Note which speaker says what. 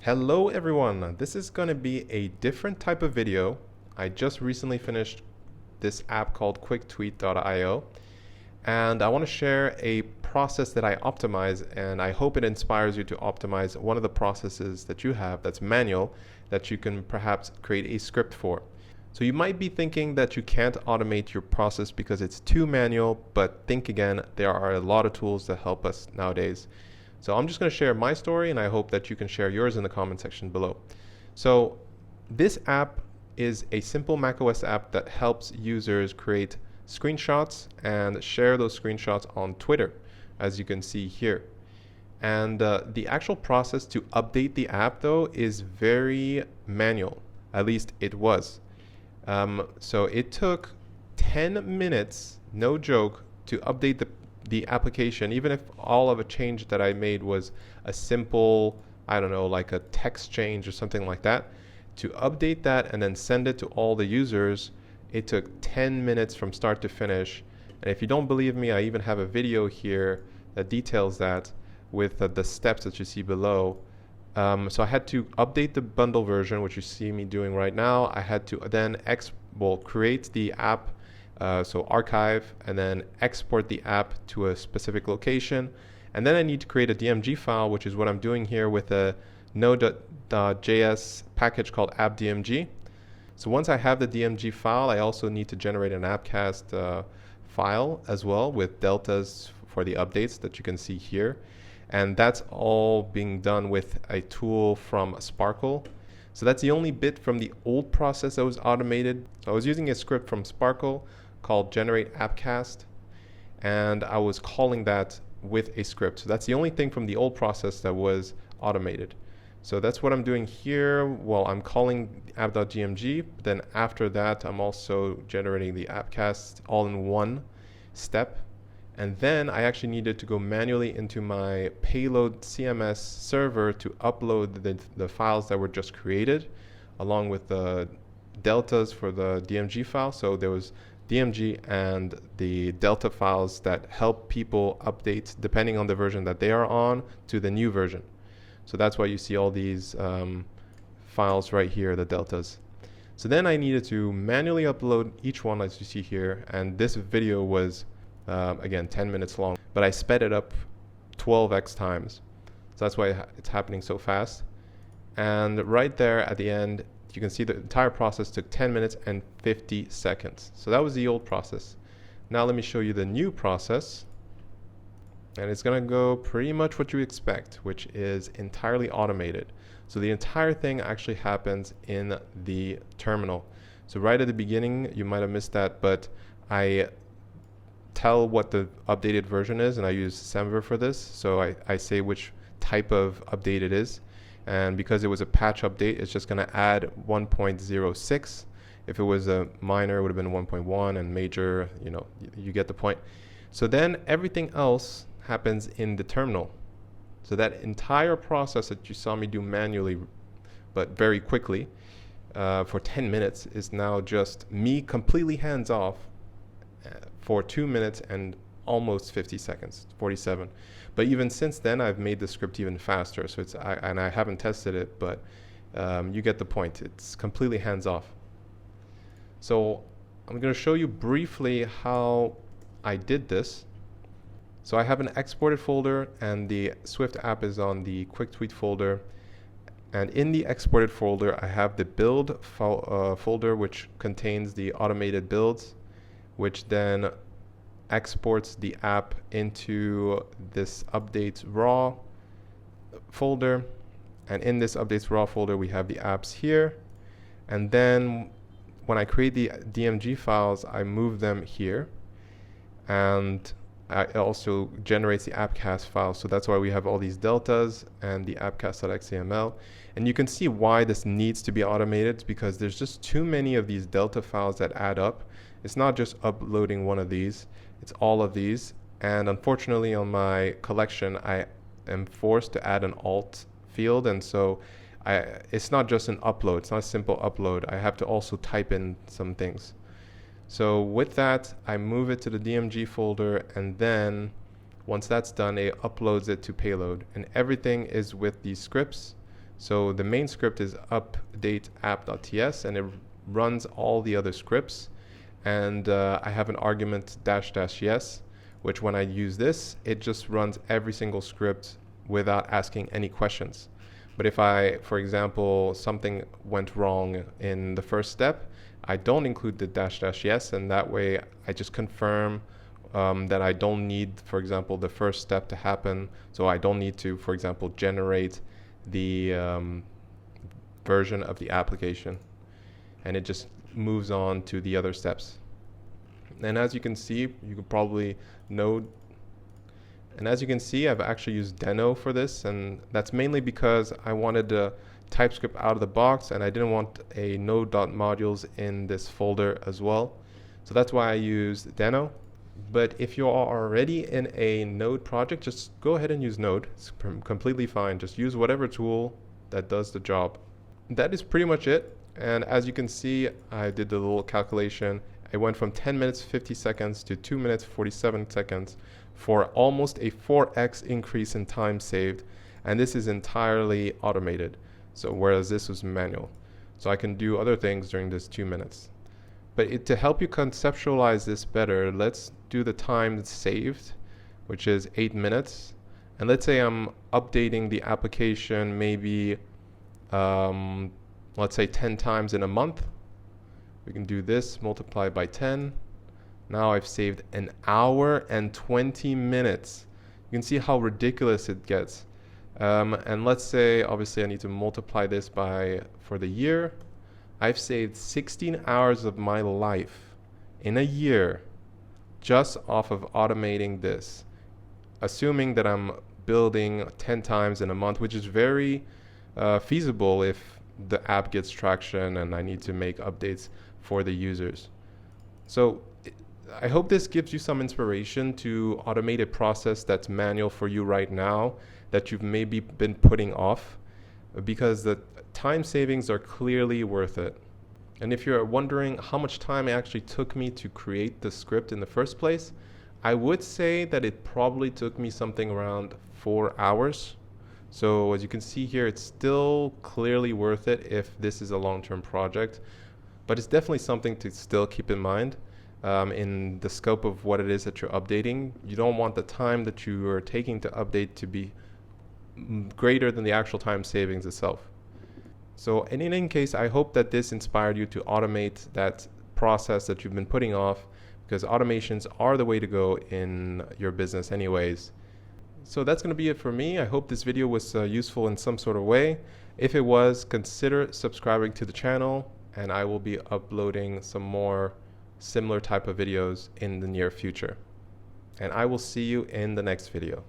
Speaker 1: Hello everyone, this is going to be a different type of video. I just recently finished this app called quicktweet.io and I want to share a process that I optimize, and I hope it inspires you to optimize one of the processes that you have that's manual that you can perhaps create a script for. So you might be thinking that you can't automate your process because it's too manual, but think again, there are a lot of tools that help us nowadays. So I'm just going to share my story, and I hope that you can share yours in the comment section below. So this app is a simple macOS app that helps users create screenshots and share those screenshots on Twitter, as you can see here. And the actual process to update the app, though, is very manual. At least it was. So it took 10 minutes, no joke, to update the application, even if all of a change that I made was a simple, I don't know, like a text change or something like that. To update that and then send it to all the users, it took 10 minutes from start to finish. And if you don't believe me, I even have a video here that details that with the steps that you see below. So I had to update the bundle version, which you see me doing right now. I had to then create the app, so archive, and then export the app to a specific location. And then I need to create a DMG file, which is what I'm doing here with a Node.js package called appdmg. So once I have the DMG file, I also need to generate an appcast file as well with deltas for the updates that you can see here. And that's all being done with a tool from Sparkle. So that's the only bit from the old process that was automated. So I was using a script from Sparkle called generate appcast, and I was calling that with a script. So that's the only thing from the old process that was automated. So that's what I'm doing here. Well, I'm calling app.gmg, but then after that, I'm also generating the appcast all in one step. And then I actually needed to go manually into my payload CMS server to upload the files that were just created, along with the deltas for the DMG file. So there was DMG and the delta files that help people update depending on the version that they are on to the new version. So that's why you see all these files right here, the deltas. So then I needed to manually upload each one, as you see here. And this video was again 10 minutes long, but I sped it up 12x times. So that's why it's happening so fast. And right there at the end, you can see the entire process took 10 minutes and 50 seconds. So that was the old process. Now let me show you the new process. And it's going to go pretty much what you expect, which is entirely automated. So the entire thing actually happens in the terminal. So right at the beginning, you might have missed that, but I tell what the updated version is, and I use Semver for this. So I say which type of update it is. And because it was a patch update, it's just going to add 1.06. If it was a minor, it would have been 1.1, and major, you get the point. So then everything else happens in the terminal. So that entire process that you saw me do manually, but very quickly, for 10 minutes is now just me completely hands off for 2 minutes and almost 50 seconds, 47. But even since then, I've made the script even faster. So and I haven't tested it, but you get the point. It's completely hands off. So I'm going to show you briefly how I did this. So I have an exported folder, and the Swift app is on the QuickTweet folder. And in the exported folder, I have the build folder, which contains the automated builds, which then exports the app into this updates raw folder. And in this updates raw folder, we have the apps here. And then when I create the DMG files, I move them here. And it also generates the appcast file. So that's why we have all these deltas and the appcast.xaml. And you can see why this needs to be automated, because there's just too many of these delta files that add up. It's not just uploading one of these, it's all of these. And unfortunately on my collection, I am forced to add an alt field. And so it's not just an upload, it's not a simple upload. I have to also type in some things. So with that, I move it to the DMG folder, and then once that's done, it uploads it to payload. And everything is with these scripts. So the main script is update app.ts, and it runs all the other scripts. And I have an argument --yes, which when I use this, it just runs every single script without asking any questions. But if I, for example, something went wrong in the first step, I don't include the --yes, and that way I just confirm that I don't need, for example, the first step to happen. So I don't need to, for example, generate the version of the application, and it just moves on to the other steps. And as you can see, you can probably node. And as you can see, I've actually used deno for this, and that's mainly because I wanted the TypeScript out of the box, and I didn't want a node.modules in this folder as well. So that's why I used deno. But if you are already in a Node project, just go ahead and use Node. It's completely fine. Just use whatever tool that does the job. That is pretty much it. And as you can see, I did the little calculation. It went from 10 minutes 50 seconds to 2 minutes 47 seconds for almost a 4x increase in time saved. And this is entirely automated. So whereas this was manual. So I can do other things during this 2 minutes. But to help you conceptualize this better, let's do the time that's saved, which is 8 minutes. And let's say I'm updating the application maybe, let's say 10 times in a month. We can do this, multiply by 10. Now I've saved an hour and 20 minutes. You can see how ridiculous it gets. And let's say, obviously I need to multiply this by, for the year. I've saved 16 hours of my life in a year just off of automating this, assuming that I'm building 10 times in a month, which is very feasible if the app gets traction and I need to make updates for the users. So I hope this gives you some inspiration to automate a process that's manual for you right now that you've maybe been putting off, because the time savings are clearly worth it. And if you're wondering how much time it actually took me to create the script in the first place, I would say that it probably took me something around 4 hours. So as you can see here, it's still clearly worth it if this is a long-term project, but it's definitely something to still keep in mind in the scope of what it is that you're updating. You don't want the time that you are taking to update to be greater than the actual time savings itself. So in any case, I hope that this inspired you to automate that process that you've been putting off, because automations are the way to go in your business anyways. So that's going to be it for me. I hope this video was useful in some sort of way. If it was, consider subscribing to the channel, and I will be uploading some more similar type of videos in the near future. And I will see you in the next video.